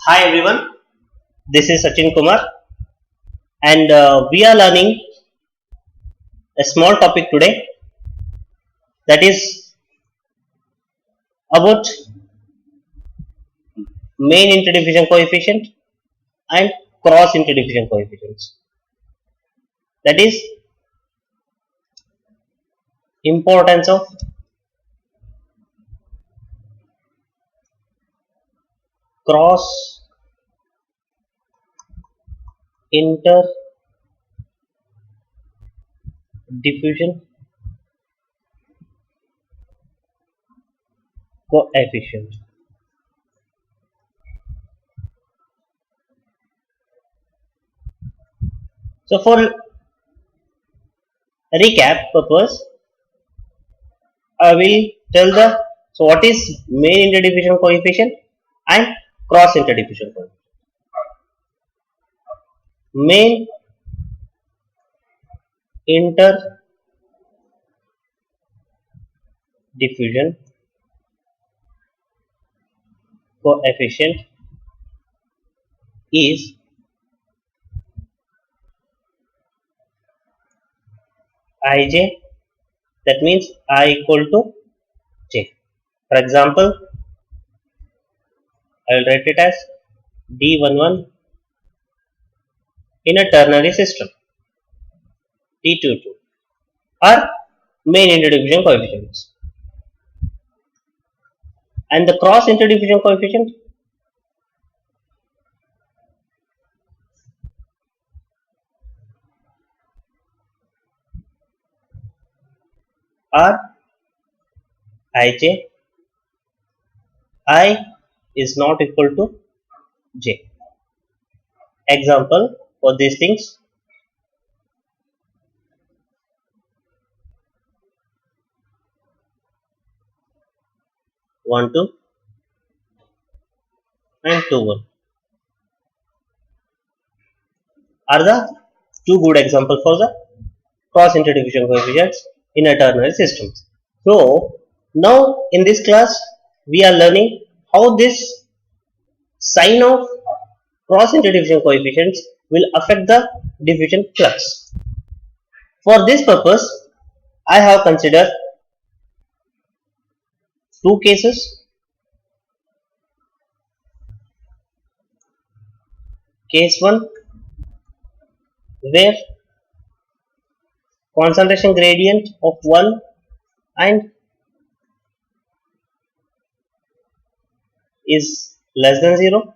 Hi everyone, this is Sachin Kumar and we are learning a small topic today that is about main interdiffusion coefficient and cross interdiffusion coefficients. That is importance of cross interdiffusion coefficient. So for recap purpose, I will tell what is main interdiffusion coefficient and cross interdiffusion coefficient. Main interdiffusion coefficient is Ij, that means I equal to j. For example, I will write it as d11 in a ternary system, d22 are main interdiffusion coefficients, and the cross interdiffusion coefficient are Ij. I is not equal to j. Example for these things: 1 2 and 2 1 are the two good examples for the cross interdiffusion coefficients in a ternary systems. So now in this class we are learning how this sign of cross interdiffusion coefficients will affect the diffusion flux. For this purpose, I have considered two cases. Case 1, where concentration gradient of 1 and is less than 0,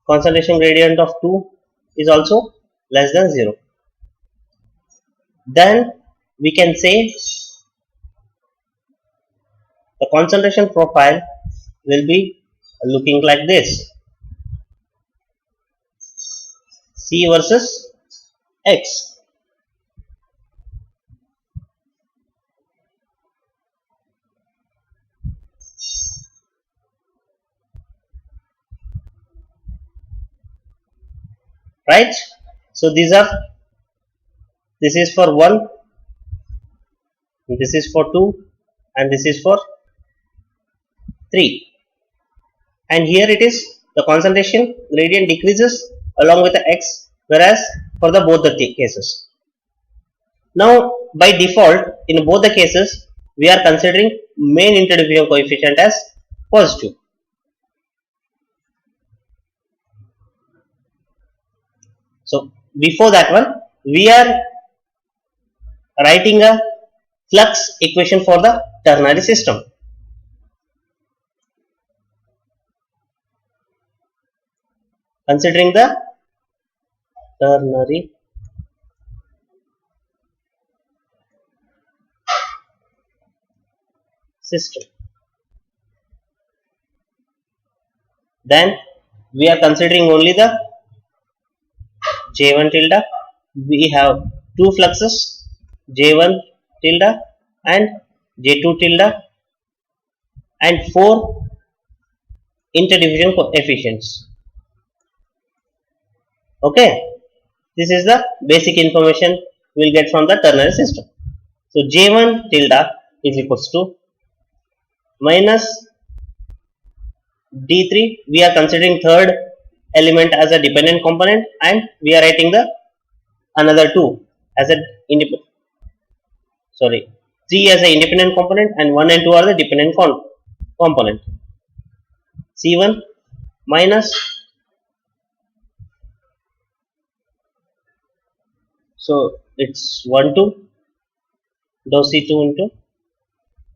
concentration gradient of 2 is also less than 0. Then we can say the concentration profile will be looking like this: C versus X. Right? So this is for 1, this is for 2, and this is for 3. And here it is, the concentration gradient decreases along with the x, whereas for the both the cases. Now by default in both the cases we are considering main interdiffusion coefficient as positive. So before that one we are writing a flux equation for the ternary system. Considering the ternary system, then we are considering only the J1 tilde. We have two fluxes, J1 tilde and J2 tilde, and 4 interdiffusion coefficients. Okay, this is the basic information we will get from the ternary system. So J1 tilde is equals to minus D3 we are considering third element as a dependent component, and we are writing the another two as a independent, sorry, 3 as an independent component and 1 and 2 are the dependent component. C1 minus, so it's 1 2 dou C2 into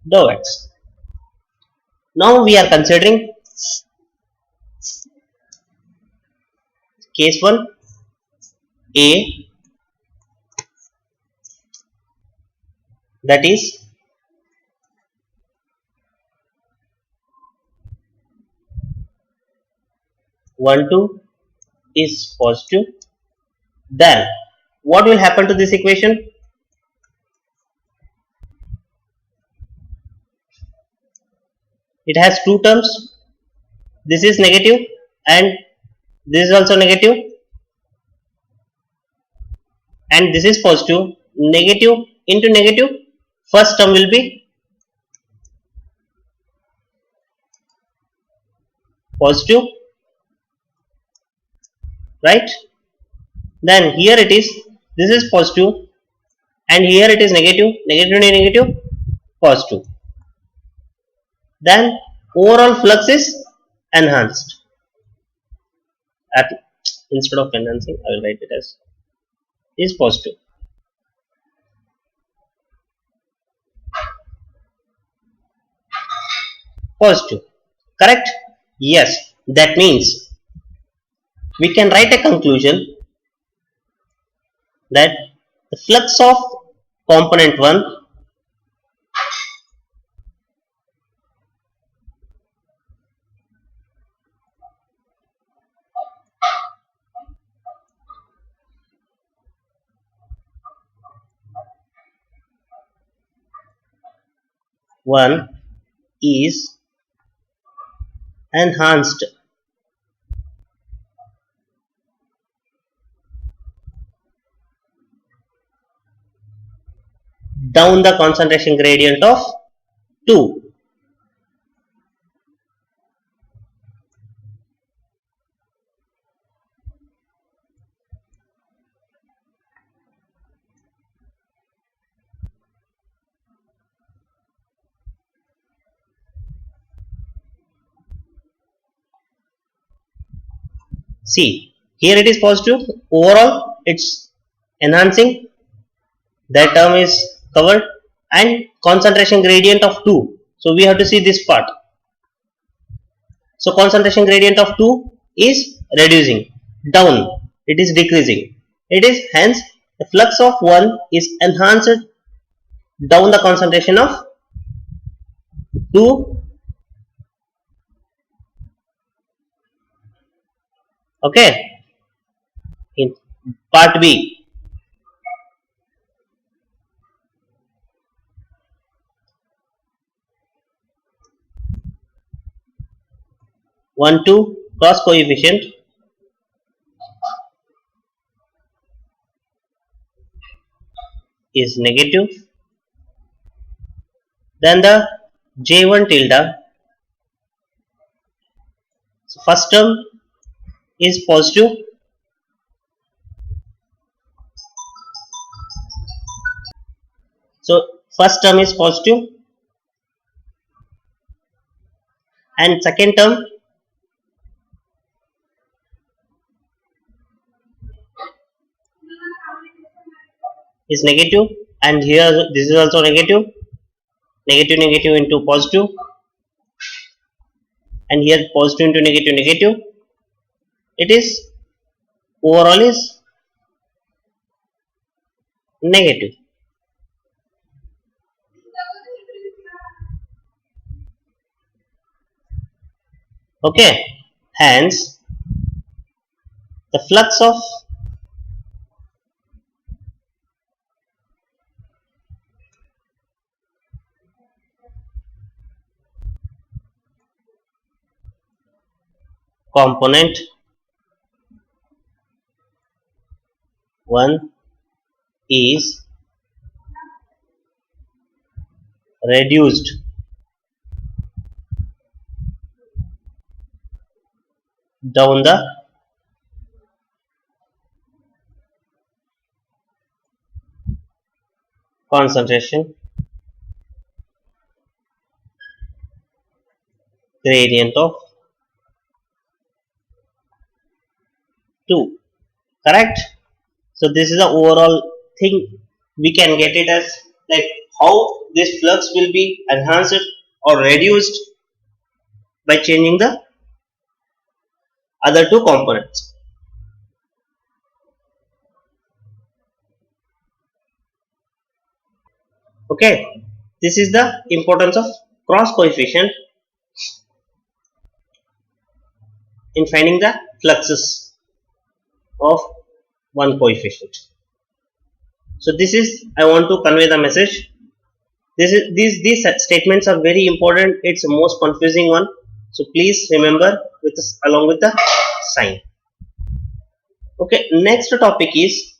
dou X. Now we are considering case 1 A, that is 1 2 is positive. Then what will happen to this equation? It has two terms. This is negative and this is also negative, and this is positive. Negative into negative, first term will be positive, right? Then here it is, this is positive, and here it is negative, negative to negative, positive. Then overall flux is enhanced. Instead of enhancing, I will write it as is positive. Positive, correct? Yes, that means we can write a conclusion that the flux of component 1 is enhanced down the concentration gradient of 2. See, here it is positive, overall it's enhancing, that term is covered, and concentration gradient of 2. So we have to see this part. So concentration gradient of 2 is reducing, down, it is decreasing. It is hence the flux of 1 is enhanced down the concentration of 2. Okay. In part B, one two cross coefficient is negative, then the J1 tilde, so first term is positive, so first term is positive, and second term is negative, and here this is also negative, negative negative into positive, and here positive into negative negative, it is overall is negative. Okay, hence the flux of component 1 is reduced down the concentration gradient of 2. Correct? So this is the overall thing. We can get it as like how this flux will be enhanced or reduced by changing the other two components. Okay, this is the importance of cross coefficient in finding the fluxes of one coefficient. So this is, I want to convey the message. These statements are very important. It's the most confusing one. So please remember with this, along with the sign. Okay, next topic is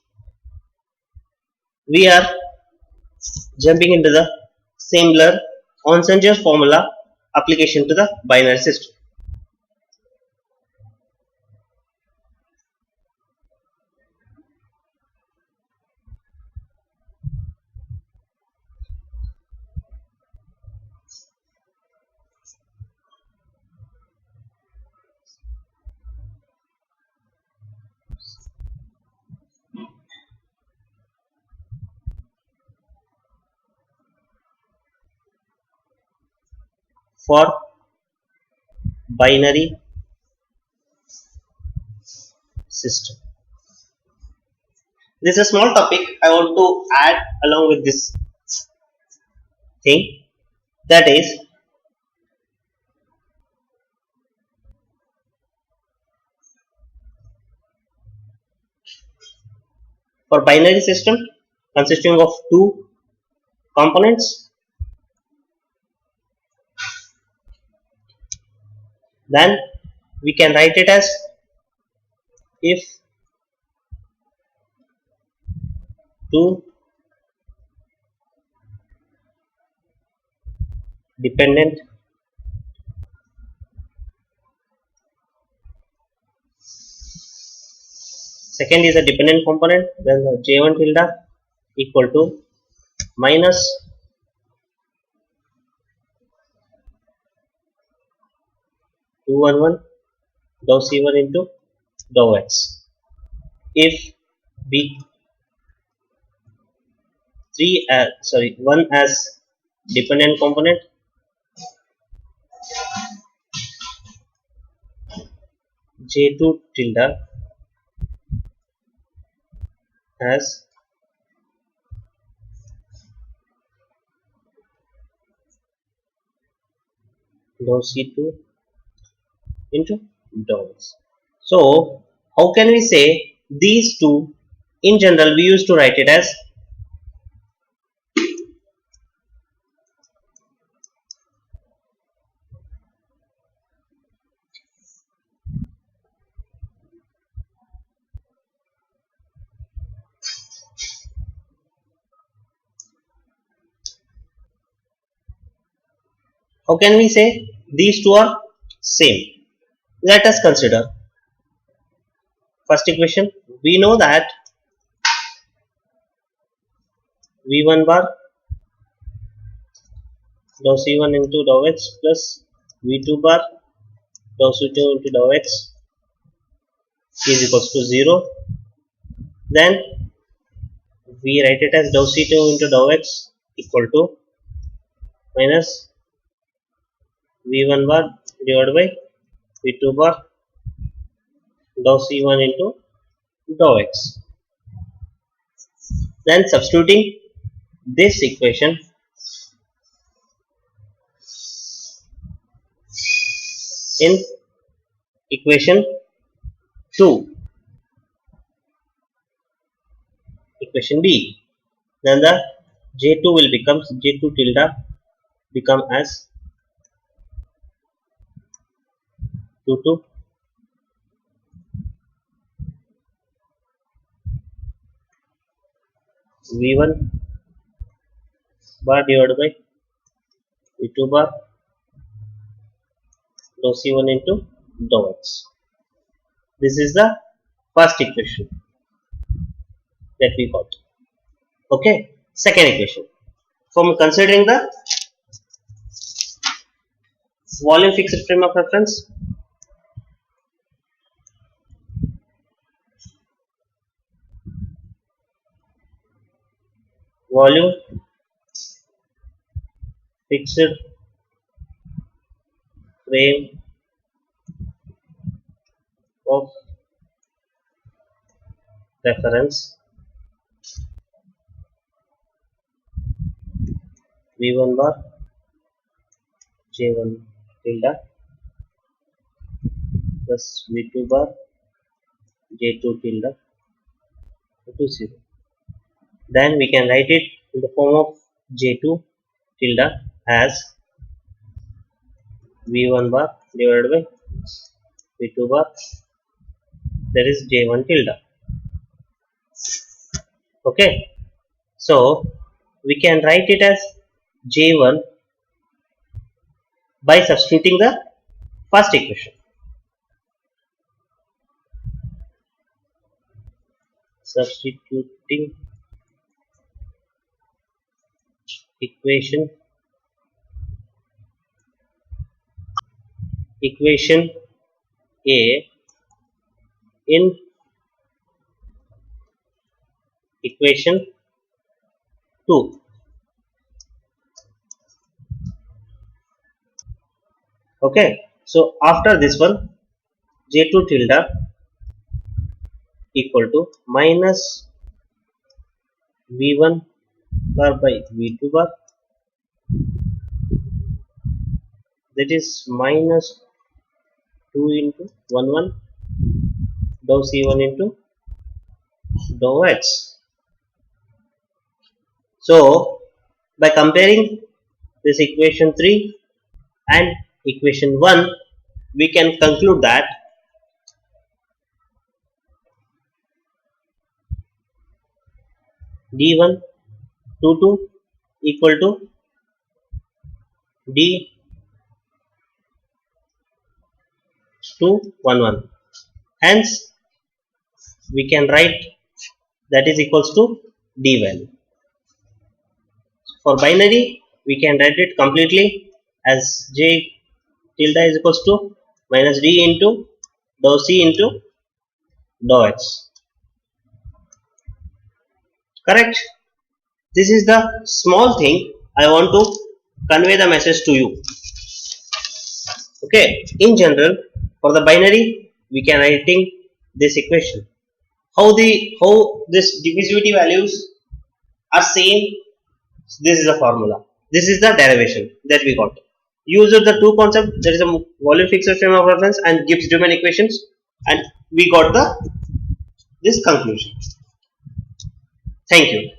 we are jumping into the similar Onsenger's formula application to the binary system. For binary system. This is a small topic I want to add along with this thing, that is for binary system consisting of two components, then we can write it as if two dependent second is a dependent component, then the J1 tilde equal to minus two one one dou C1 into dou X. If B one as dependent component, J2 tilde as dou C2 into dou X. So how can we say these two? In general, we used to write it as how can we say these two are same? Let us consider first equation. We know that V1 bar dou C1 into dou X plus V2 bar dou C2 into dou X is equals to 0. Then we write it as dou C2 into dou X equal to minus V1 bar divided by V2 bar dou C1 into dou X. Then substituting this equation in equation 2, equation B, then the J2 will become J2 tilde become as 2 V1 bar divided by V2 bar dou C1 into dou X. This is the first equation that we got. Okay, second equation. From considering the volume fixed frame of reference, volume fixed frame of reference V1 bar J1 tilde plus V2 bar J2 tilde to 0. Then we can write it in the form of J2 tilde as V1 bar divided by V2 bar, that is J1 tilde. Okay, so we can write it as J1 by substituting the first equation. Substituting equation A in equation 2. Okay, so after this one, J2 tilde equal to minus V1 bar by V2 bar, that is minus 2 into 1 1 dou C1 into dou X. So by comparing this equation 3 and equation 1, we can conclude that D1 22 equal to D2 11. Hence we can write that is equals to D value. For binary, we can write it completely as J tilde is equals to minus D into dou C into dou X. Correct? This is the small thing I want to convey the message to you. Okay, in general, for the binary, we can writing this equation. How this diffusivity values are same. This is the formula. This is the derivation that we got. Use of the two concepts, there is a volume fixed frame of reference and Gibbs domain equations, and we got this conclusion. Thank you.